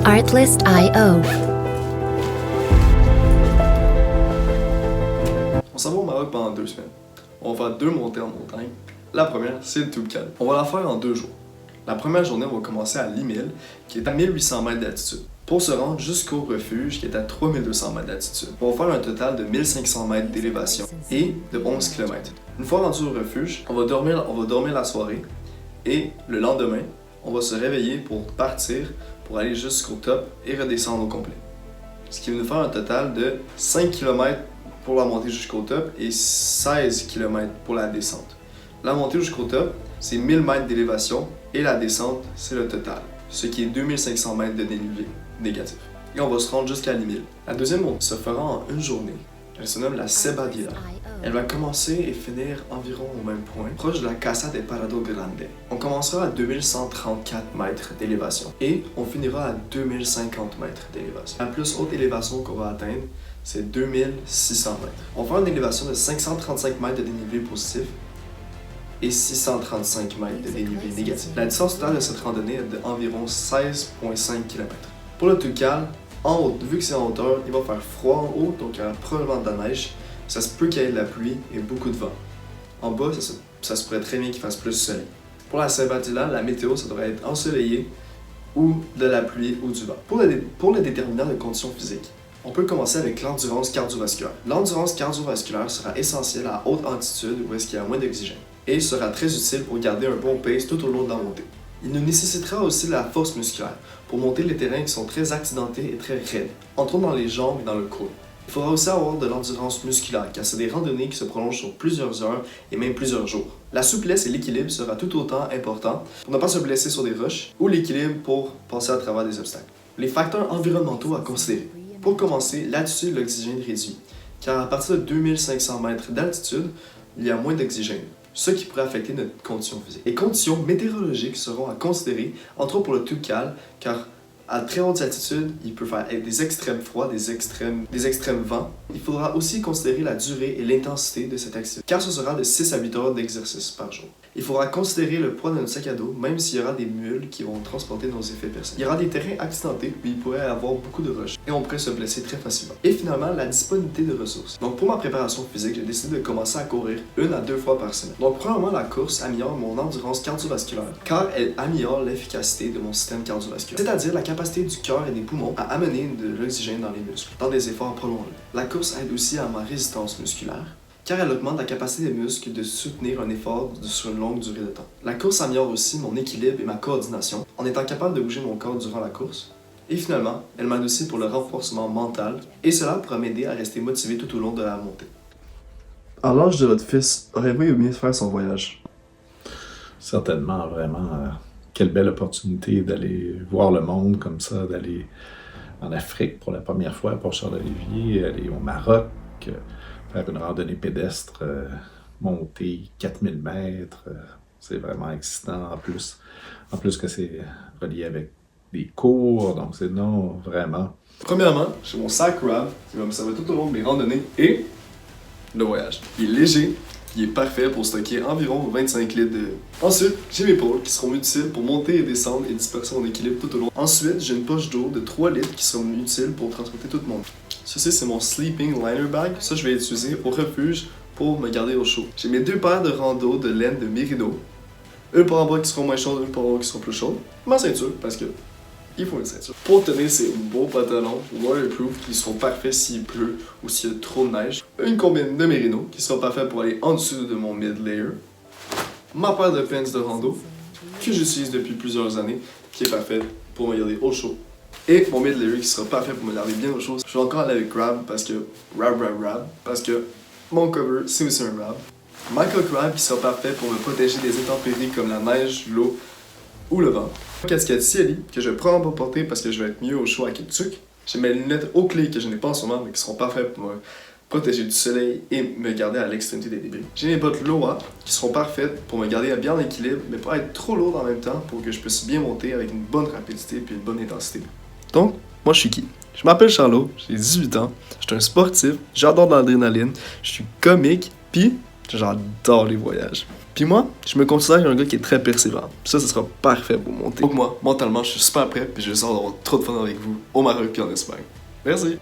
Artlist.io. On s'en va au Maroc pendant 2 semaines. On va faire 2 montées en montagne. La première, c'est le Toubkal. On va la faire en 2 jours. La première journée, on va commencer à Limil, qui est à 1800 mètres d'altitude, pour se rendre jusqu'au refuge, qui est à 3200 mètres d'altitude. On va faire un total de 1500 mètres d'élévation et de 11 km. Une fois rendu au refuge, on va dormir la soirée et le lendemain, on va se réveiller pour partir, pour aller jusqu'au top et redescendre au complet. Ce qui va nous faire un total de 5 km pour la montée jusqu'au top et 16 km pour la descente. La montée jusqu'au top, c'est 1000 mètres d'élévation et la descente, c'est le total, ce qui est 2500 mètres de dénivelé négatif. Et on va se rendre jusqu'à Limil. La deuxième montée se fera en une journée. Elle se nomme la Sebadilla. Elle va commencer et finir environ au même point, proche de la Casa de Parado Grande. On commencera à 2134 mètres d'élévation et on finira à 2050 mètres d'élévation. La plus haute élévation qu'on va atteindre, c'est 2600 mètres. On va faire une élévation de 535 mètres de dénivelé positif et 635 mètres de dénivelé négatif. La distance totale de cette randonnée est d'environ 16,5 km. Pour le Toubkal, en haut, vu que c'est en hauteur, il va faire froid en haut, donc il y aura probablement de la neige. Ça se peut qu'il y ait de la pluie et beaucoup de vent. En bas, ça se pourrait très bien qu'il fasse plus soleil. Pour la Sebadilla, la météo, ça devrait être ensoleillé ou de la pluie ou du vent. Pour le déterminant de conditions physiques, on peut commencer avec l'endurance cardiovasculaire. L'endurance cardiovasculaire sera essentielle à haute altitude où est-ce qu'il y a moins d'oxygène et sera très utile pour garder un bon pace tout au long de la montée. Il nous nécessitera aussi de la force musculaire pour monter les terrains qui sont très accidentés et très raides, entre autres dans les jambes et dans le cou. Il faudra aussi avoir de l'endurance musculaire car c'est des randonnées qui se prolongent sur plusieurs heures et même plusieurs jours. La souplesse et l'équilibre sera tout autant important pour ne pas se blesser sur des roches ou l'équilibre pour passer à travers des obstacles. Les facteurs environnementaux à considérer. Pour commencer, l'altitude de l'oxygène réduit, car à partir de 2500 mètres d'altitude, il y a moins d'oxygène, ce qui pourrait affecter notre condition physique. Les conditions météorologiques seront à considérer, entre autres pour le Toubkal, car à très haute altitude, il peut faire des extrêmes froids, des extrêmes vents. Il faudra aussi considérer la durée et l'intensité de cette activité, car ce sera de 6 à 8 heures d'exercice par jour. Il faudra considérer le poids de notre sac à dos, même s'il y aura des mules qui vont transporter nos effets personnels. Il y aura des terrains accidentés où il pourrait y avoir beaucoup de roches et on pourrait se blesser très facilement. Et finalement, la disponibilité de ressources. Donc pour ma préparation physique, j'ai décidé de commencer à courir 1 à 2 fois par semaine. Donc premièrement, la course améliore mon endurance cardiovasculaire, car elle améliore l'efficacité de mon système cardiovasculaire, c'est-à-dire la capacité du cœur et des poumons à amener de l'oxygène dans les muscles, dans des efforts prolongés. La course aide aussi à ma résistance musculaire, car elle augmente la capacité des muscles de soutenir un effort sur une longue durée de temps. La course améliore aussi mon équilibre et ma coordination, en étant capable de bouger mon corps durant la course. Et finalement, elle m'aide aussi pour le renforcement mental, et cela pourra m'aider à rester motivé tout au long de la montée. À l'âge de votre fils, aurez-vous aimé faire son voyage? Certainement, vraiment. Quelle belle opportunité d'aller voir le monde comme ça, d'aller en Afrique pour la première fois pour Charles-Olivier, aller au Maroc, faire une randonnée pédestre, monter 4000 mètres. C'est vraiment excitant en plus que c'est relié avec des cours, donc c'est non, vraiment. Premièrement, j'ai mon sac Rab qui va me servir tout au long de mes randonnées et le voyage. Il est léger, il est parfait pour stocker environ 25 litres de... Ensuite, j'ai mes pôles qui seront utiles pour monter et descendre et disperser mon équilibre tout au long. Ensuite, j'ai une poche d'eau de 3 litres qui seront utiles pour transporter tout mon... Ceci, c'est mon Sleeping Liner Bag. Ça, je vais l'utiliser au refuge pour me garder au chaud. J'ai mes 2 paires de rando de laine de Merino. Une par en bas qui seront moins chaudes, une par en haut qui seront plus chaudes. Ma ceinture, parce que il faut une ceinture. Pour tenir ces beaux pantalons waterproof qui seront parfaits s'il pleut ou s'il y a trop de neige. Une combine de Merino qui sera parfaite pour aller en dessous de mon mid-layer. Ma paire de pants de rando que j'utilise depuis plusieurs années, qui est parfaite pour me garder au chaud. Et mon mid-layer qui sera parfait pour me garder bien au chaud. Je vais encore aller avec Rab parce que parce que mon cover c'est aussi un Rab. Ma coque Rab qui sera parfait pour me protéger des intempéries comme la neige, l'eau ou le vent. Ma casquette Cieli que je vais probablement pas porter parce que je vais être mieux au chaud avec une tuque. J'ai mes lunettes aux clés que je n'ai pas en ce moment mais qui seront parfaites pour me protéger du soleil et me garder à l'extrémité des débris. J'ai mes bottes Loa qui seront parfaites pour me garder bien en équilibre mais pas être trop lourd en même temps pour que je puisse bien monter avec une bonne rapidité et une bonne intensité. Donc, moi je suis qui? Je m'appelle Charlot, j'ai 18 ans, je suis un sportif, j'adore l'adrénaline, je suis comique, puis J'adore les voyages. Puis moi, je me considère un gars qui est très persévérant. Ça sera parfait pour monter. Donc moi, mentalement, je suis super prêt, puis je sors d'avoir trop de fun avec vous au Maroc et en Espagne. Merci!